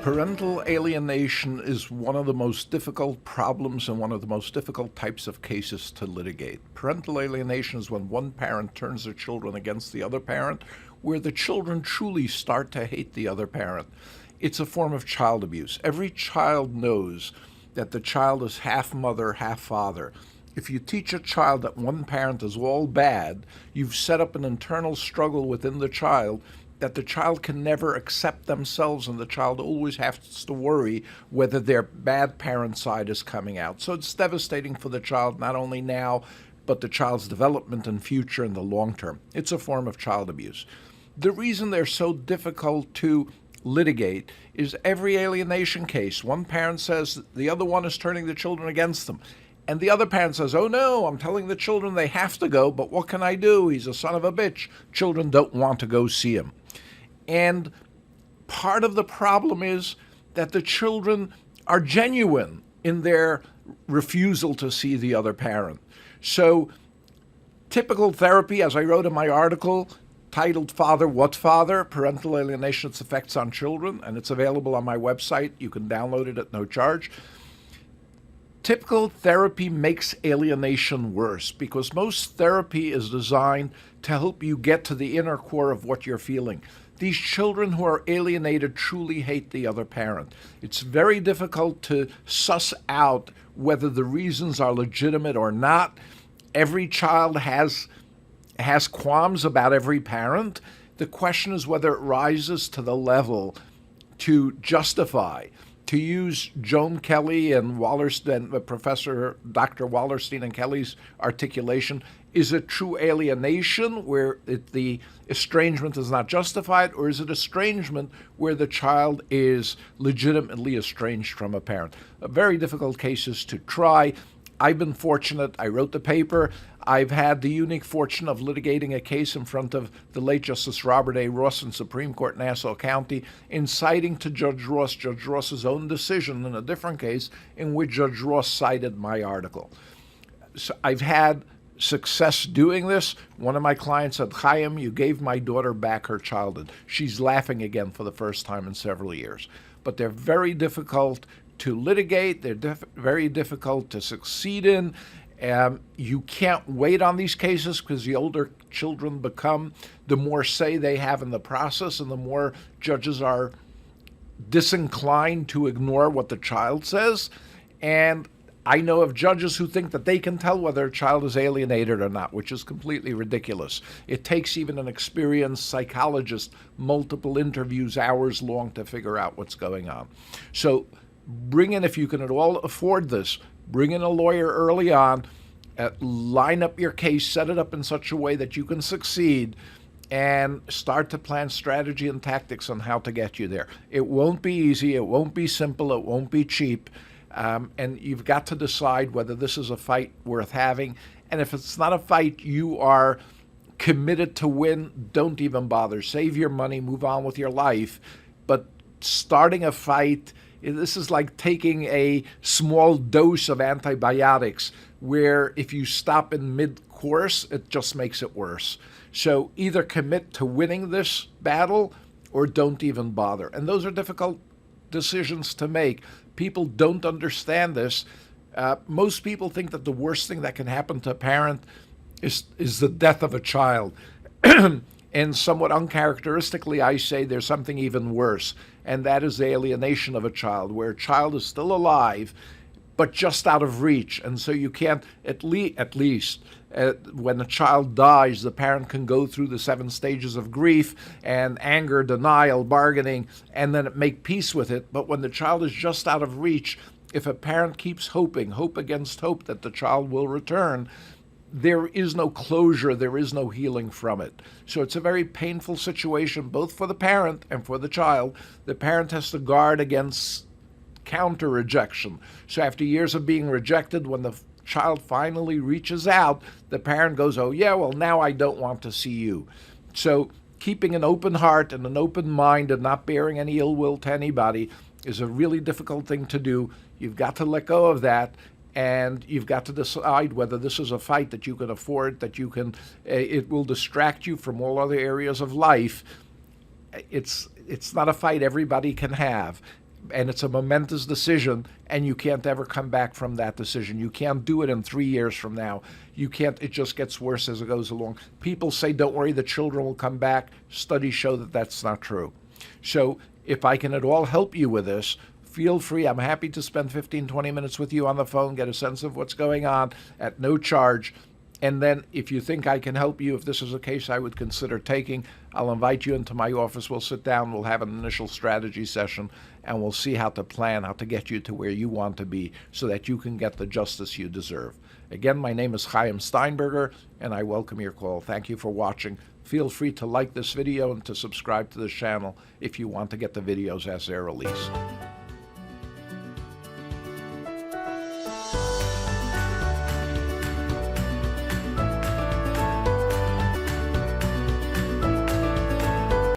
Parental alienation is one of the most difficult problems and one of the most difficult types of cases to litigate. Parental alienation is when one parent turns their children against the other parent, where the children truly start to hate the other parent. It's a form of child abuse. Every child knows that the child is half mother, half father. If you teach a child that one parent is all bad, you've set up an internal struggle within the child that the child can never accept themselves, and the child always has to worry whether their bad parent side is coming out. So it's devastating for the child, not only now, but the child's development and future in the long term. It's a form of child abuse. The reason they're so difficult to litigate is every alienation case, one parent says the other one is turning the children against them. And the other parent says, oh no, I'm telling the children they have to go, but what can I do? He's a son of a bitch. Children don't want to go see him. And part of the problem is that the children are genuine in their refusal to see the other parent. So typical therapy, as I wrote in my article titled Father, What Father? Parental Alienation, Its Effects on Children, and it's available on my website. You can download it at no charge. Typical therapy makes alienation worse because most therapy is designed to help you get to the inner core of what you're feeling. These children who are alienated truly hate the other parent. It's very difficult to suss out whether the reasons are legitimate or not. Every child has qualms about every parent. The question is whether it rises to the level to justify. To use Joan Kelly and Professor Dr. Wallerstein and Kelly's articulation, is it true alienation where the estrangement is not justified, or is it estrangement where the child is legitimately estranged from a parent? Very difficult cases to try. I've been fortunate. I wrote the paper. I've had the unique fortune of litigating a case in front of the late Justice Robert A. Ross in Supreme Court, Nassau County, inciting to Judge Ross's own decision in a different case in which Judge Ross cited my article. So I've had success doing this. One of my clients said, Chaim, you gave my daughter back her childhood. She's laughing again for the first time in several years. But they're very difficult to litigate. They're very difficult to succeed in. You can't wait on these cases because the older children become, the more say they have in the process, and the more judges are disinclined to ignore what the child says. And I know of judges who think that they can tell whether a child is alienated or not, which is completely ridiculous. It takes even an experienced psychologist multiple interviews, hours long, to figure out what's going on. So bring in, if you can at all afford this, bring in a lawyer early on, line up your case, set it up in such a way that you can succeed, and start to plan strategy and tactics on how to get you there. It won't be easy, it won't be simple, it won't be cheap, and you've got to decide whether this is a fight worth having. And if it's not a fight you are committed to win, don't even bother. Save your money, move on with your life. But starting a fight, this is like taking a small dose of antibiotics, where if you stop in mid-course, it just makes it worse. So either commit to winning this battle or don't even bother. And those are difficult decisions to make. People don't understand this. Most people think that the worst thing that can happen to a parent is the death of a child. And somewhat uncharacteristically, I say there's something even worse, and that is the alienation of a child, where a child is still alive, but just out of reach. And so you can't, at least, when a child dies, the parent can go through the 7 stages of grief and anger, denial, bargaining, and then make peace with it. But when the child is just out of reach, if a parent keeps hoping, hope against hope, that the child will return, there is no closure, there is no healing from it. So it's a very painful situation, both for the parent and for the child. The parent has to guard against counter-rejection. So after years of being rejected, when the child finally reaches out, the parent goes, oh yeah, well now I don't want to see you. So keeping an open heart and an open mind and not bearing any ill will to anybody is a really difficult thing to do. You've got to let go of that. And you've got to decide whether this is a fight that you can afford, that you can, it will distract you from all other areas of life. It's not a fight everybody can have. and it's a momentous decision, and you can't ever come back from that decision. You can't do it in 3 years from now. You can't. It just gets worse as it goes along. People say, don't worry, the children will come back. Studies show that that's not true. So if I can at all help you with this, feel free. I'm happy to spend 15, 20 minutes with you on the phone, get a sense of what's going on at no charge. And then if you think I can help you, if this is a case I would consider taking, I'll invite you into my office. We'll sit down, we'll have an initial strategy session, and we'll see how to plan, how to get you to where you want to be so that you can get the justice you deserve. Again, my name is Chaim Steinberger, and I welcome your call. Thank you for watching. Feel free to like this video and to subscribe to this channel if you want to get the videos as they're released.